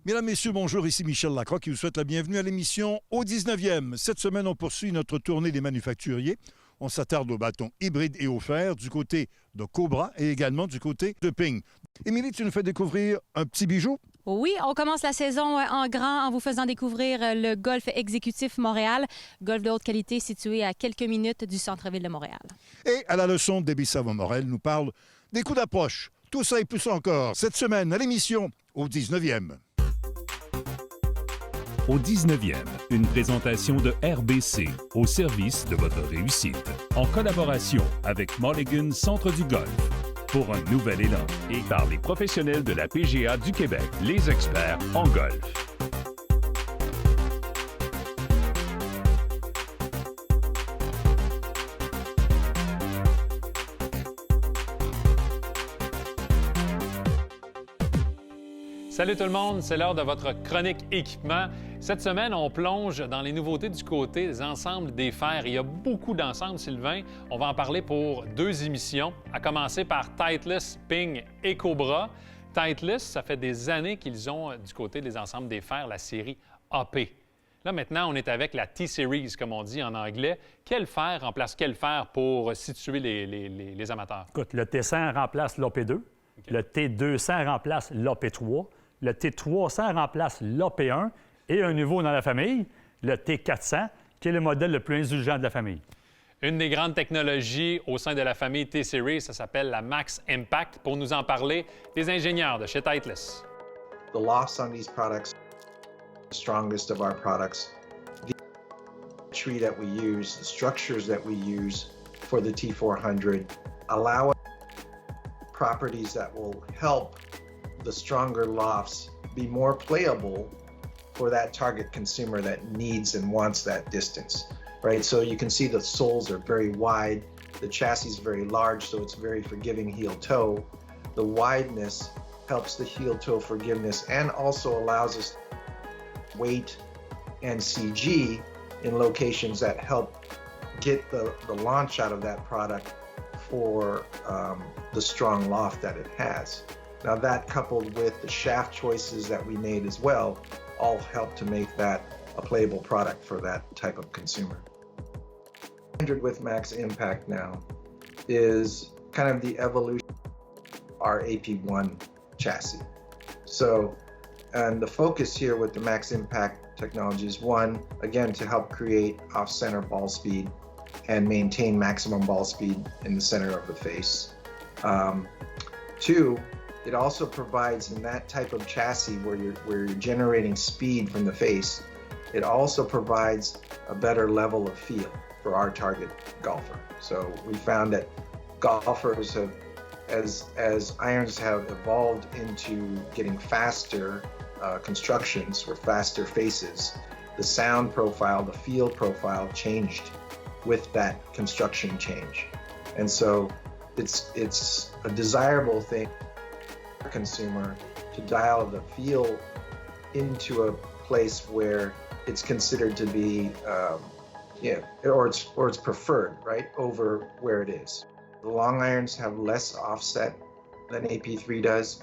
Mesdames, Messieurs, bonjour, ici Michel Lacroix qui vous souhaite la bienvenue à l'émission au 19e. Cette semaine, on poursuit notre tournée des manufacturiers. On s'attarde aux bâtons hybrides et au fer du côté de Cobra et également du côté de Ping. Émilie, tu nous fais découvrir un petit bijou? Oui, on commence la saison en grand en vous faisant découvrir le Golf Exécutif Montréal, golf de haute qualité situé à quelques minutes du centre-ville de Montréal. Et à la leçon, Debbie Savon-Morel nous parle des coups d'approche. Tout ça et plus encore cette semaine à l'émission au 19e. Au 19e, une présentation de RBC au service de votre réussite. En collaboration avec Mulligan Centre du Golf. Pour un nouvel élan et par les professionnels de la PGA du Québec, les experts en golf. Salut tout le monde, c'est l'heure de votre chronique équipement. Cette semaine, on plonge dans les nouveautés du côté des ensembles des fers. Il y a beaucoup d'ensembles, Sylvain. On va en parler pour 2 émissions, à commencer par Titleist, Ping et Cobra. Titleist, ça fait des années qu'ils ont du côté des ensembles des fers la série AP. Là, maintenant, on est avec la T-Series, comme on dit en anglais. Quel fer remplace quel fer pour situer les amateurs? Écoute, le T100 remplace l'AP2, okay. Le T200 remplace l'AP3, le T300 remplace l'AP1 et un nouveau dans la famille, le T400, qui est le modèle le plus indulgent de la famille. Une des grandes technologies au sein de la famille T-Series, ça s'appelle la Max Impact. Pour nous en parler, des ingénieurs de chez Titleist. The loss on these products, the strongest of our products, the tree that we use, the structures that we use for the T400 allow properties that will help the stronger lofts be more playable for that target consumer that needs and wants that distance, right? So you can see the soles are very wide, the chassis is very large, so it's very forgiving heel-toe. The wideness helps the heel-toe forgiveness and also allows us weight and CG in locations that help get the launch out of that product for the strong loft that it has. Now that coupled with the shaft choices that we made as well, all help to make that a playable product for that type of consumer. 100 with Max Impact now is kind of the evolution of our AP1 chassis. So, and the focus here with the Max Impact technology is one, again, to help create off-center ball speed and maintain maximum ball speed in the center of the face. 2, it also provides in that type of chassis where you're generating speed from the face, it also provides a better level of feel for our target golfer. So we found that golfers have, as irons have evolved into getting faster constructions or faster faces, the sound profile, the feel profile changed with that construction change. And so it's a desirable thing for a consumer to dial the feel into a place where it's considered to be, or it's preferred, right, over where it is. The long irons have less offset than AP3 does.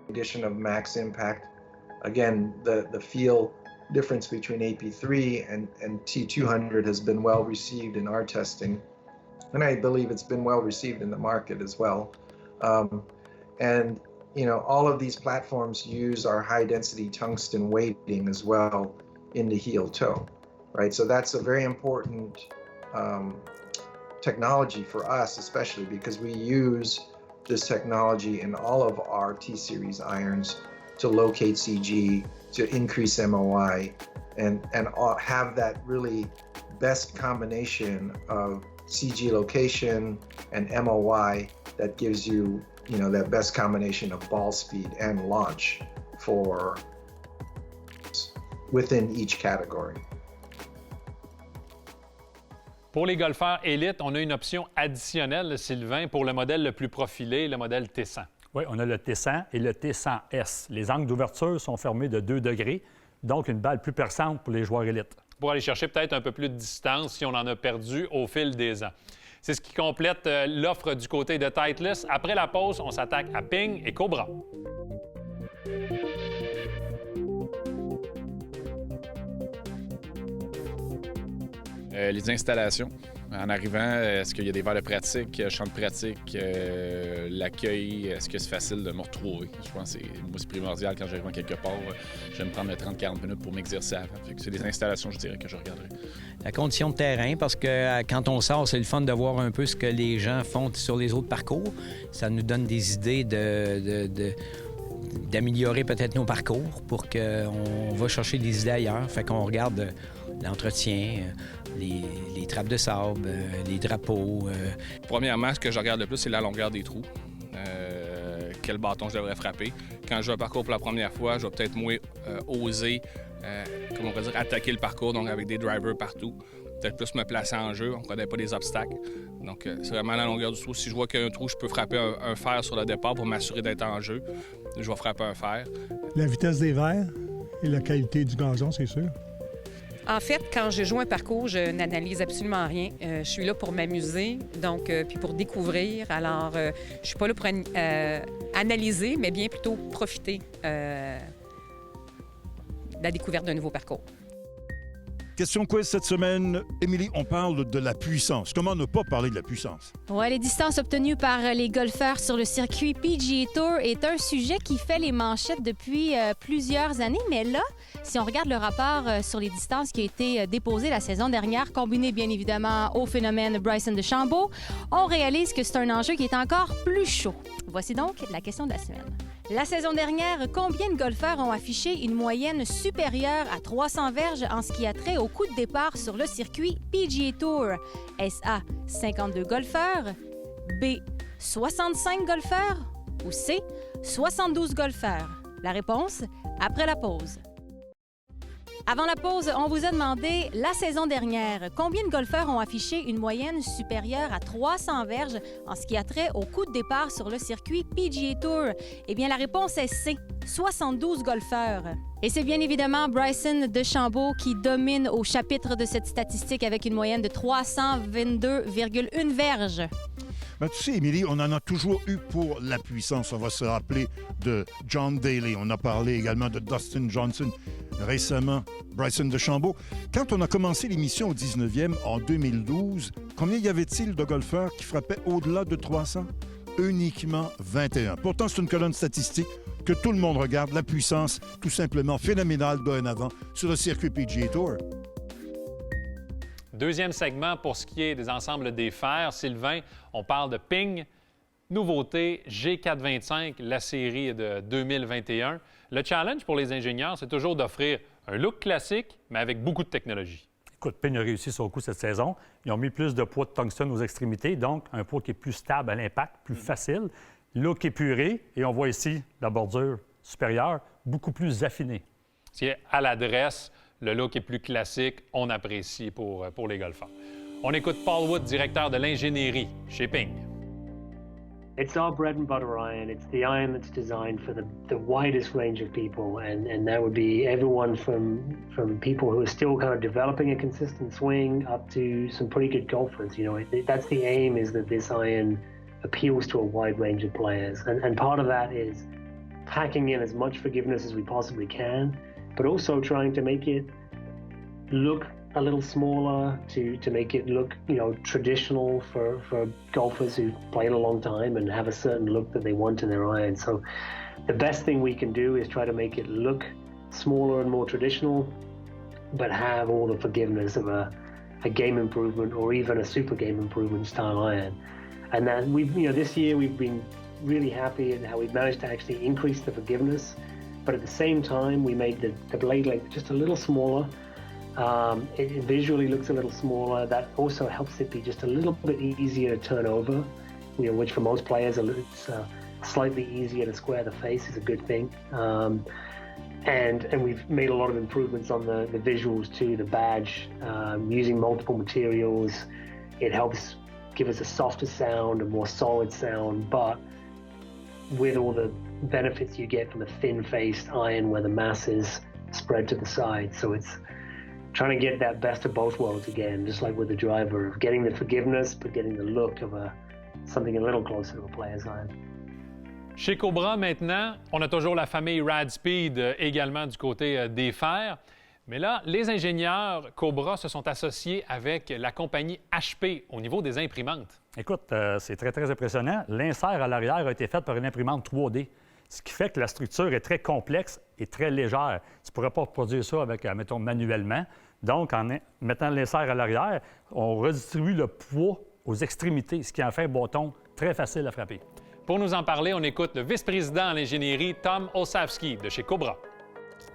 Addition of Max Impact, again, the feel difference between AP3 and T200 has been well received in our testing, and I believe it's been well received in the market as well. And you know, all of these platforms use our high-density tungsten weighting as well in the heel-toe, right? So that's a very important technology for us, especially because we use this technology in all of our T-Series irons to locate CG, to increase MOI, and have that really best combination of CG location and MOI that gives you, you know, that best combination of ball speed and launch for within each category. Pour les golfeurs élites, on a une option additionnelle, Sylvain, pour le modèle le plus profilé, le modèle T100. Oui, on a le T100 et le T100S. Les angles d'ouverture sont fermés de 2 degrés, donc une balle plus perçante pour les joueurs élites. Pour aller chercher peut-être un peu plus de distance si on en a perdu au fil des ans. C'est ce qui complète l'offre du côté de Titleist. Après la pause, on s'attaque à Ping et Cobra. Les installations. En arrivant, est-ce qu'il y a des verres de pratique, champs de pratique, l'accueil, est-ce que c'est facile de me retrouver? Je pense que c'est primordial quand j'arrive quelque part. Je vais me prendre 30-40 minutes pour m'exercer avant. C'est des installations, je dirais, que je regarderai. La condition de terrain, parce que quand on sort, c'est le fun de voir un peu ce que les gens font sur les autres parcours. Ça nous donne des idées d'améliorer peut-être nos parcours pour qu'on va chercher des idées ailleurs. Fait qu'on regarde l'entretien, les trappes de sable, les drapeaux. Premièrement, ce que je regarde le plus, c'est la longueur des trous. Quel bâton je devrais frapper. Quand je joue un parcours pour la première fois, je vais peut-être moins oser, comment on va dire, attaquer le parcours, donc avec des drivers partout. Peut-être plus me placer en jeu, on ne connaît pas des obstacles. Donc, c'est vraiment la longueur du trou. Si je vois qu'il y a un trou, je peux frapper un fer sur le départ pour m'assurer d'être en jeu. Je vais frapper un fer. La vitesse des verres et la qualité du gazon, c'est sûr. En fait, quand je joue un parcours, je n'analyse absolument rien. Je suis là pour m'amuser, donc puis pour découvrir. Alors, je suis pas là pour analyser, mais bien plutôt profiter de la découverte d'un nouveau parcours. Question quiz cette semaine. Émilie, on parle de la puissance. Comment ne pas parler de la puissance? Ouais, les distances obtenues par les golfeurs sur le circuit PGA Tour est un sujet qui fait les manchettes depuis plusieurs années. Mais là, si on regarde le rapport sur les distances qui a été déposé la saison dernière, combiné bien évidemment au phénomène Bryson DeChambeau, on réalise que c'est un enjeu qui est encore plus chaud. Voici donc la question de la semaine. La saison dernière, combien de golfeurs ont affiché une moyenne supérieure à 300 verges en ce qui a trait au coup de départ sur le circuit PGA Tour? Est-ce A, 52 golfeurs, B, 65 golfeurs ou C, 72 golfeurs? La réponse, après la pause. Avant la pause, on vous a demandé, la saison dernière, combien de golfeurs ont affiché une moyenne supérieure à 300 verges en ce qui a trait au coup de départ sur le circuit PGA Tour? Eh bien, la réponse est C, 72 golfeurs. Et c'est bien évidemment Bryson DeChambeau qui domine au chapitre de cette statistique avec une moyenne de 322,1 verges. Ben, tu sais, Émilie, on en a toujours eu pour la puissance. On va se rappeler de John Daly. On a parlé également de Dustin Johnson. Récemment, Bryson DeChambeau. Quand on a commencé l'émission au 19e, en 2012, combien y avait-il de golfeurs qui frappaient au-delà de 300? Uniquement 21. Pourtant, c'est une colonne statistique que tout le monde regarde. La puissance, tout simplement phénoménale dorénavant sur le circuit PGA Tour. Deuxième segment pour ce qui est des ensembles des fers. Sylvain, on parle de Ping, nouveauté G425, la série de 2021. Le challenge pour les ingénieurs, c'est toujours d'offrir un look classique, mais avec beaucoup de technologie. Écoute, Ping a réussi son coup cette saison. Ils ont mis plus de poids de tungstène aux extrémités, donc un poids qui est plus stable à l'impact, plus facile. Look épuré, et on voit ici la bordure supérieure, beaucoup plus affinée. C'est à l'adresse. Le look est plus classique, on apprécie pour les golfeurs. On écoute Paul Wood, directeur de l'ingénierie chez Ping. It's our bread and butter iron. It's the iron that's designed for the widest range of people, and that would be everyone from people who are still kind of developing a consistent swing up to some pretty good golfers. You know, that's the aim, is that this iron appeals to a wide range of players, and part of that is packing in as much forgiveness as we possibly can, but also trying to make it look a little smaller, to make it look, you know, traditional for golfers who've played a long time and have a certain look that they want in their iron. So the best thing we can do is try to make it look smaller and more traditional, but have all the forgiveness of a game improvement or even a super game improvement style iron. And then this year we've been really happy in how we've managed to actually increase the forgiveness, but at the same time we made the blade length just a little smaller. It visually looks a little smaller. That also helps it be just a little bit easier to turn over, which for most players it's slightly easier to square the face is a good thing. And we've made a lot of improvements on the visuals too, the badge, using multiple materials. It helps give us a softer sound, a more solid sound, but with all the benefits you get from a thin-faced iron where the mass is spread to the side. So it's trying to get that best of both worlds again, just like with the driver, of getting the forgiveness, but getting the look of something a little closer to a player's iron. Chez Cobra, maintenant, on a toujours la famille Rad Speed également du côté des fers. Mais là, les ingénieurs Cobra se sont associés avec la compagnie HP au niveau des imprimantes. Écoute, c'est très, très impressionnant. L'insert à l'arrière a été fait par une imprimante 3D, ce qui fait que la structure est très complexe et très légère. Tu ne pourrais pas produire ça avec, mettons, manuellement. Donc, en mettant l'insert à l'arrière, on redistribue le poids aux extrémités, ce qui en fait un bâton très facile à frapper. Pour nous en parler, on écoute le vice-président en ingénierie, Tom Olsavsky, de chez Cobra.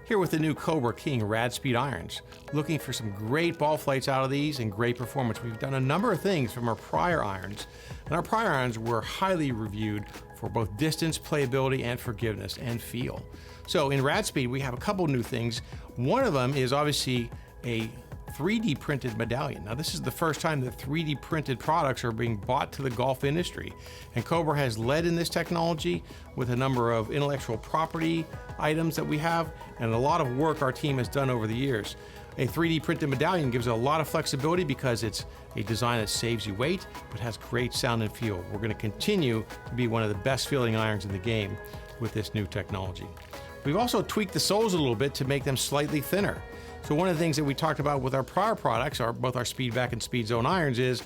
Here with the new Cobra King Rad Speed irons. Looking for some great ball flights out of these and great performance. We've done a number of things from our prior irons, and our prior irons were highly reviewed for both distance, playability, and forgiveness and feel. So in Rad Speed, we have a couple new things. One of them is obviously a 3D printed medallion. Now, this is the first time that 3D printed products are being bought to the golf industry. And Cobra has led in this technology with a number of intellectual property items that we have and a lot of work our team has done over the years. A 3D printed medallion gives a lot of flexibility because it's a design that saves you weight but has great sound and feel. We're going to continue to be one of the best feeling irons in the game with this new technology. We've also tweaked the soles a little bit to make them slightly thinner. So one of the things that we talked about with our prior products, both our Speedback and Speed Zone irons, is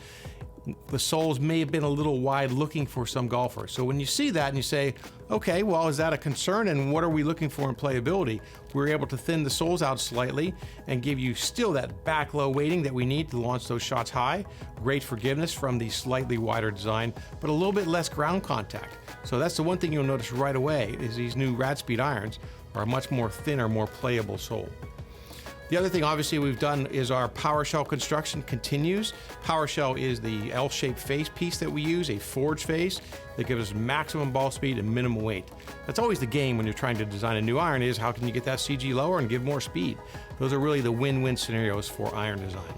the soles may have been a little wide looking for some golfers. So when you see that and you say, okay, well, is that a concern and what are we looking for in playability? We're able to thin the soles out slightly and give you still that back low weighting that we need to launch those shots high. Great forgiveness from the slightly wider design, but a little bit less ground contact. So that's the one thing you'll notice right away is these new Rad Speed irons are a much more thinner, more playable sole. The other thing, obviously, we've done is our PowerShell construction continues. PowerShell is the L-shaped face piece that we use, a forged face that gives us maximum ball speed and minimal weight. That's always the game when you're trying to design a new iron is how can you get that CG lower and give more speed? Those are really the win-win scenarios for iron design.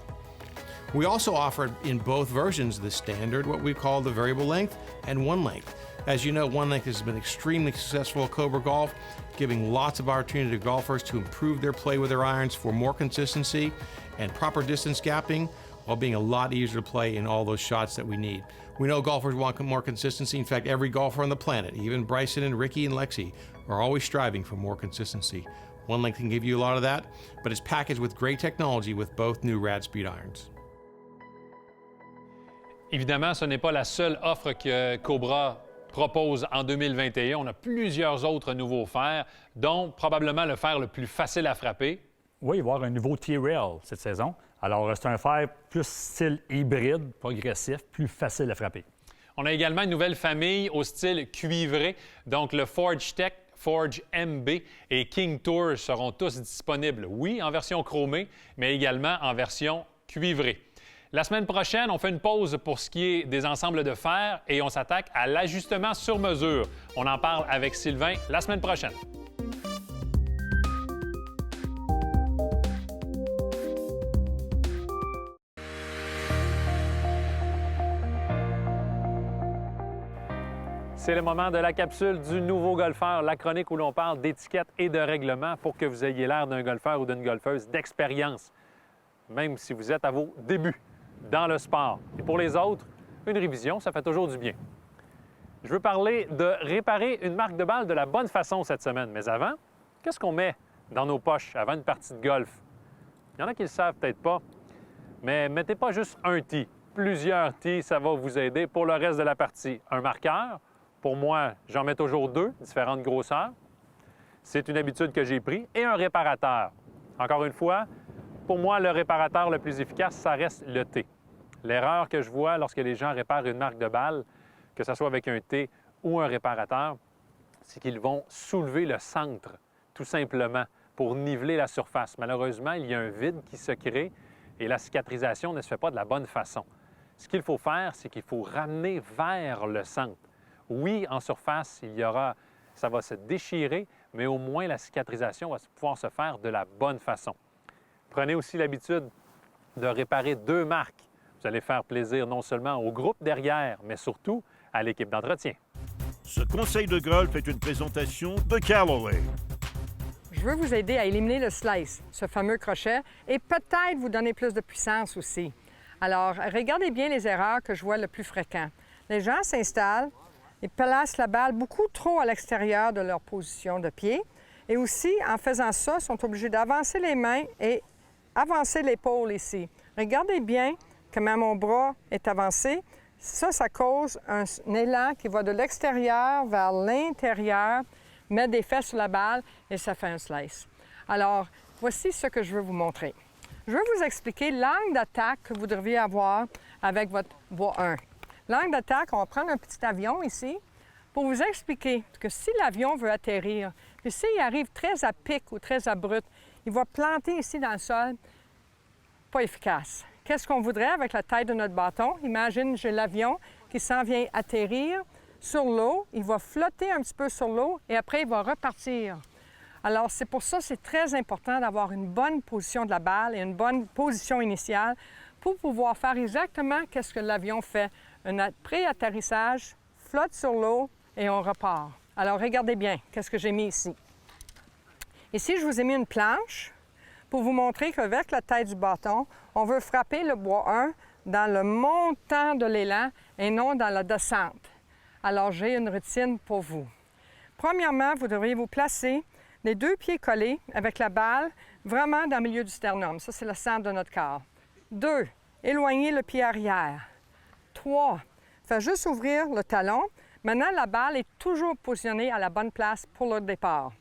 We also offer in both versions the standard, what we call the variable length, and one length. As you know, one length has been extremely successful at Cobra Golf, giving lots of opportunity to golfers to improve their play with their irons for more consistency and proper distance gapping, while being a lot easier to play in all those shots that we need. We know golfers want more consistency. In fact, every golfer on the planet, even Bryson and Ricky and Lexi, are always striving for more consistency. One length can give you a lot of that, but it's packaged with great technology with both new Rad Speed irons. Évidemment, ce n'est pas la seule offre que Cobra propose en 2021. On a plusieurs autres nouveaux fers, dont probablement le fer le plus facile à frapper. Oui, il va y avoir un nouveau T-Rail cette saison. Alors, c'est un fer plus style hybride, progressif, plus facile à frapper. On a également une nouvelle famille au style cuivré. Donc, le Forge Tech, Forge MB et King Tour seront tous disponibles, oui, en version chromée, mais également en version cuivrée. La semaine prochaine, on fait une pause pour ce qui est des ensembles de fer et on s'attaque à l'ajustement sur mesure. On en parle avec Sylvain la semaine prochaine. C'est le moment de la capsule du nouveau golfeur, la chronique où l'on parle d'étiquette et de règlement pour que vous ayez l'air d'un golfeur ou d'une golfeuse d'expérience, même si vous êtes à vos débuts dans le sport. Et pour les autres, une révision, ça fait toujours du bien. Je veux parler de réparer une marque de balle de la bonne façon cette semaine. Mais avant, qu'est-ce qu'on met dans nos poches avant une partie de golf? Il y en a qui ne le savent peut-être pas, mais mettez pas juste un tee. Plusieurs tees, ça va vous aider pour le reste de la partie. Un marqueur, pour moi, j'en mets toujours 2, différentes grosseurs. C'est une habitude que j'ai prise. Et un réparateur. Encore une fois, pour moi, le réparateur le plus efficace, ça reste le T. L'erreur que je vois lorsque les gens réparent une marque de balle, que ce soit avec un T ou un réparateur, c'est qu'ils vont soulever le centre, tout simplement, pour niveler la surface. Malheureusement, il y a un vide qui se crée et la cicatrisation ne se fait pas de la bonne façon. Ce qu'il faut faire, c'est qu'il faut ramener vers le centre. Oui, en surface, ça va se déchirer, mais au moins la cicatrisation va pouvoir se faire de la bonne façon. Prenez aussi l'habitude de réparer 2 marques. Vous allez faire plaisir non seulement au groupe derrière, mais surtout à l'équipe d'entretien. Ce conseil de golf est une présentation de Callaway. Je veux vous aider à éliminer le slice, ce fameux crochet, et peut-être vous donner plus de puissance aussi. Alors, regardez bien les erreurs que je vois le plus fréquent. Les gens s'installent, ils placent la balle beaucoup trop à l'extérieur de leur position de pied, Et aussi, en faisant ça, ils sont obligés d'avancer les mains et avancer l'épaule ici. Regardez bien comment mon bras est avancé. Ça cause un élan qui va de l'extérieur vers l'intérieur, mettre des fesses sur la balle et ça fait un slice. Alors, voici ce que je veux vous montrer. Je veux vous expliquer l'angle d'attaque que vous devriez avoir avec votre bois 1. L'angle d'attaque, on va prendre un petit avion ici pour vous expliquer que si l'avion veut atterrir, puis s'il arrive très à pic ou très abrupt, il va planter ici dans le sol, pas efficace. Qu'est-ce qu'on voudrait avec la taille de notre bâton? Imagine, j'ai l'avion qui s'en vient atterrir sur l'eau. Il va flotter un petit peu sur l'eau et après, il va repartir. Alors, c'est pour ça que c'est très important d'avoir une bonne position de la balle et une bonne position initiale pour pouvoir faire exactement ce que l'avion fait. Un pré-atterrissage, flotte sur l'eau et on repart. Alors, regardez bien, qu'est-ce que j'ai mis ici. Ici, je vous ai mis une planche pour vous montrer qu'avec la tête du bâton, on veut frapper le bois 1 dans le montant de l'élan et non dans la descente. Alors, j'ai une routine pour vous. Premièrement, vous devriez vous placer les 2 pieds collés avec la balle vraiment dans le milieu du sternum. Ça, c'est le centre de notre corps. 2, éloignez le pied arrière. 3, faites juste ouvrir le talon. Maintenant, la balle est toujours positionnée à la bonne place pour le départ.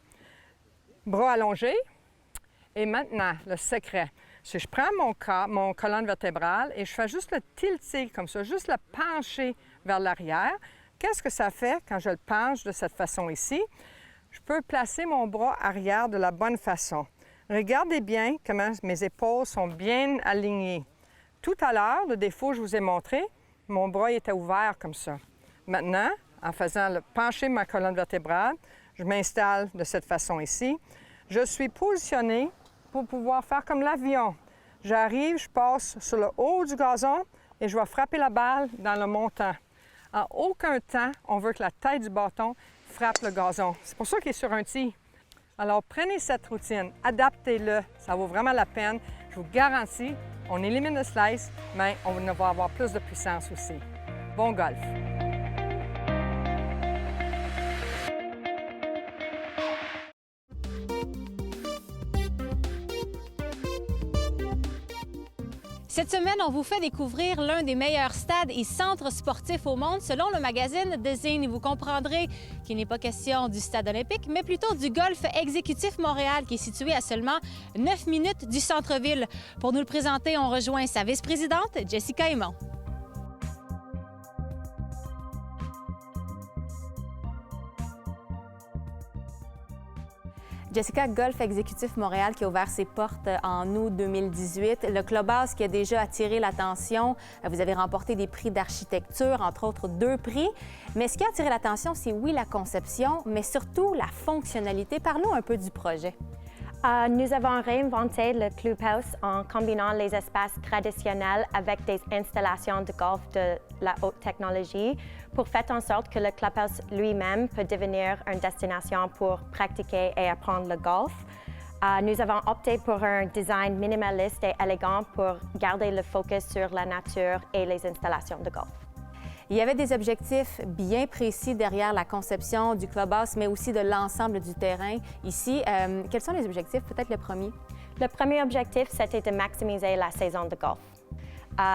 Bras allongés. Et maintenant, le secret, c'est que je prends mon colonne vertébrale et je fais juste le tilter comme ça, juste le pencher vers l'arrière. Qu'est-ce que ça fait quand je le penche de cette façon ici? Je peux placer mon bras arrière de la bonne façon. Regardez bien comment mes épaules sont bien alignées. Tout à l'heure, le défaut que je vous ai montré, mon bras était ouvert comme ça. Maintenant, en faisant le pencher ma colonne vertébrale, je m'installe de cette façon ici. Je suis positionnée pour pouvoir faire comme l'avion. J'arrive, je passe sur le haut du gazon et je vais frapper la balle dans le montant. En aucun temps, on veut que la tête du bâton frappe le gazon. C'est pour ça qu'il est sur un tee. Alors, prenez cette routine, adaptez-le. Ça vaut vraiment la peine. Je vous garantis, on élimine le slice, mais on va avoir plus de puissance aussi. Bon golf! Cette semaine, on vous fait découvrir l'un des meilleurs stades et centres sportifs au monde selon le magazine Design. Vous comprendrez qu'il n'est pas question du stade olympique, mais plutôt du Golf Exécutif Montréal qui est situé à seulement 9 minutes du centre-ville. Pour nous le présenter, on rejoint sa vice-présidente, Jessica Aymon. Jessica, Golf Exécutif Montréal qui a ouvert ses portes en août 2018. Le clubhouse qui a déjà attiré l'attention. Vous avez remporté des prix d'architecture, entre autres 2 prix. Mais ce qui a attiré l'attention, c'est oui la conception, mais surtout la fonctionnalité. Parlons un peu du projet. Nous avons réinventé le clubhouse en combinant les espaces traditionnels avec des installations de golf de la haute technologie pour faire en sorte que le clubhouse lui-même peut devenir une destination pour pratiquer et apprendre le golf. Nous avons opté pour un design minimaliste et élégant pour garder le focus sur la nature et les installations de golf. Il y avait des objectifs bien précis derrière la conception du clubhouse, mais aussi de l'ensemble du terrain ici. Quels sont les objectifs? Peut-être le premier? Le premier objectif, c'était de maximiser la saison de golf.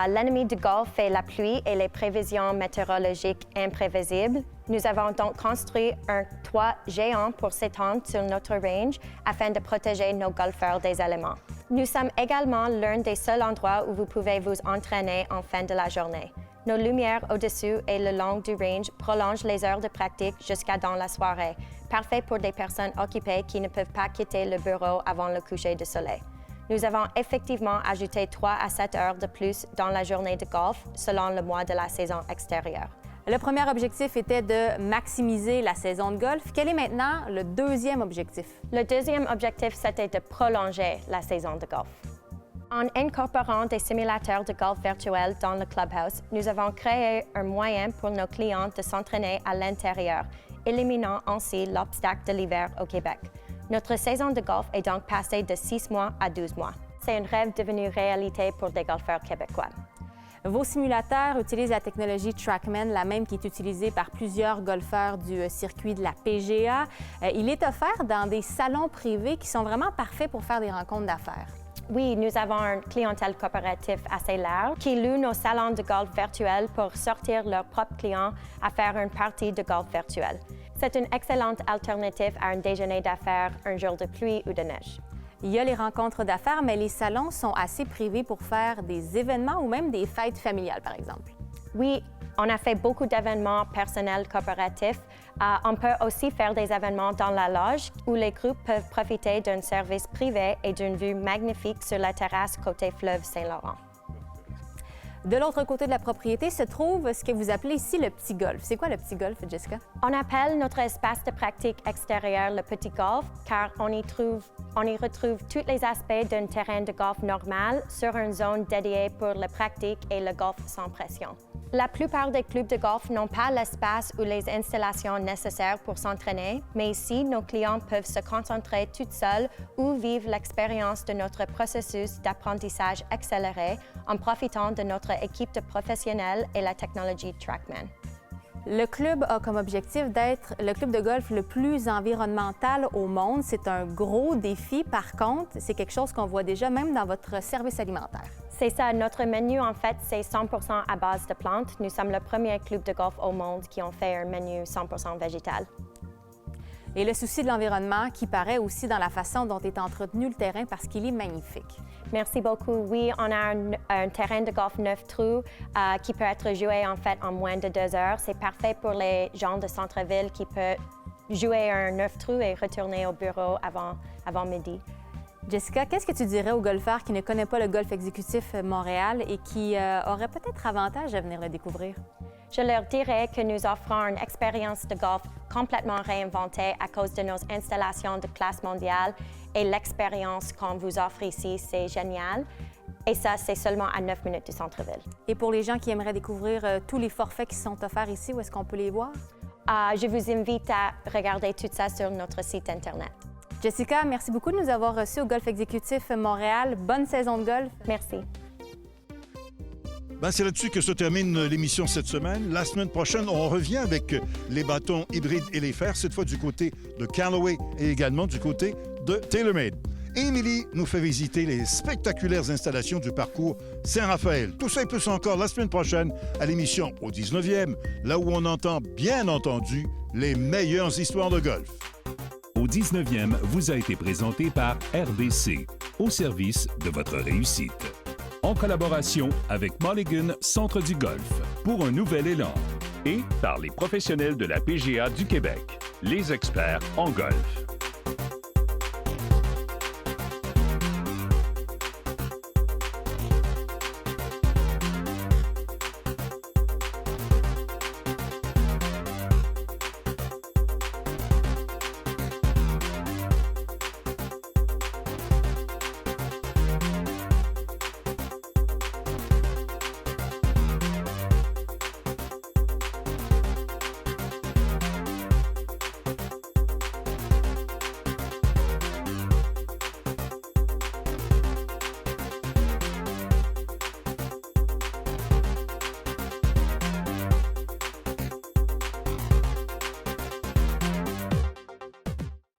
L'ennemi du golf est la pluie et les prévisions météorologiques imprévisibles. Nous avons donc construit un toit géant pour s'étendre sur notre range afin de protéger nos golfeurs des éléments. Nous sommes également l'un des seuls endroits où vous pouvez vous entraîner en fin de la journée. Nos lumières au-dessus et le long du range prolongent les heures de pratique jusqu'à dans la soirée, parfait pour des personnes occupées qui ne peuvent pas quitter le bureau avant le coucher du soleil. Nous avons effectivement ajouté 3 à 7 heures de plus dans la journée de golf selon le mois de la saison extérieure. Le premier objectif était de maximiser la saison de golf. Quel est maintenant le deuxième objectif? Le deuxième objectif, c'était de prolonger la saison de golf. En incorporant des simulateurs de golf virtuels dans le clubhouse, nous avons créé un moyen pour nos clients de s'entraîner à l'intérieur, éliminant ainsi l'obstacle de l'hiver au Québec. Notre saison de golf est donc passée de 6 mois à 12 mois. C'est un rêve devenu réalité pour des golfeurs québécois. Vos simulateurs utilisent la technologie TrackMan, la même qui est utilisée par plusieurs golfeurs du circuit de la PGA. Il est offert dans des salons privés qui sont vraiment parfaits pour faire des rencontres d'affaires. Oui, nous avons une clientèle coopérative assez large qui loue nos salons de golf virtuels pour sortir leurs propres clients à faire une partie de golf virtuelle. C'est une excellente alternative à un déjeuner d'affaires un jour de pluie ou de neige. Il y a les rencontres d'affaires, mais les salons sont assez privés pour faire des événements ou même des fêtes familiales, par exemple. Oui, on a fait beaucoup d'événements personnels coopératifs. On peut aussi faire des événements dans la loge où les groupes peuvent profiter d'un service privé et d'une vue magnifique sur la terrasse côté fleuve Saint-Laurent. De l'autre côté de la propriété se trouve ce que vous appelez ici le petit golf. C'est quoi le petit golf, Jessica? On appelle notre espace de pratique extérieur le petit golf car on y retrouve tous les aspects d'un terrain de golf normal sur une zone dédiée pour la pratique et le golf sans pression. La plupart des clubs de golf n'ont pas l'espace ou les installations nécessaires pour s'entraîner, mais ici, nos clients peuvent se concentrer tout seuls ou vivre l'expérience de notre processus d'apprentissage accéléré en profitant de notre équipe de professionnels et la technologie TrackMan. Le club a comme objectif d'être le club de golf le plus environnemental au monde. C'est un gros défi. Par contre, c'est quelque chose qu'on voit déjà même dans votre service alimentaire. C'est ça. Notre menu, en fait, c'est 100% à base de plantes. Nous sommes le premier club de golf au monde qui ont fait un menu 100% végétal. Et le souci de l'environnement qui paraît aussi dans la façon dont est entretenu le terrain parce qu'il est magnifique. Merci beaucoup. Oui, on a un terrain de golf 9 trous qui peut être joué en fait en moins de 2 heures. C'est parfait pour les gens de centre-ville qui peuvent jouer un 9 trous et retourner au bureau avant midi. Jessica, qu'est-ce que tu dirais aux golfeurs qui ne connaissent pas le golf exécutif Montréal et qui auraient peut-être avantage à venir le découvrir? Je leur dirais que nous offrons une expérience de golf complètement réinventée à cause de nos installations de classe mondiale et l'expérience qu'on vous offre ici, c'est génial. Et ça, c'est seulement à 9 minutes du centre-ville. Et pour les gens qui aimeraient découvrir tous les forfaits qui sont offerts ici, où est-ce qu'on peut les voir? Je vous invite à regarder tout ça sur notre site Internet. Jessica, merci beaucoup de nous avoir reçus au Golf Exécutif Montréal. Bonne saison de golf. Merci. C'est là-dessus que se termine l'émission cette semaine. La semaine prochaine, on revient avec les bâtons hybrides et les fers, cette fois du côté de Callaway et également du côté de TaylorMade. Émilie nous fait visiter les spectaculaires installations du parcours Saint-Raphaël. Tout ça et plus encore la semaine prochaine à l'émission au 19e, là où on entend, bien entendu, les meilleures histoires de golf. Au 19e vous a été présenté par RBC, au service de votre réussite. En collaboration avec Mulligan Centre du Golf, pour un nouvel élan. Et par les professionnels de la PGA du Québec, les experts en golf.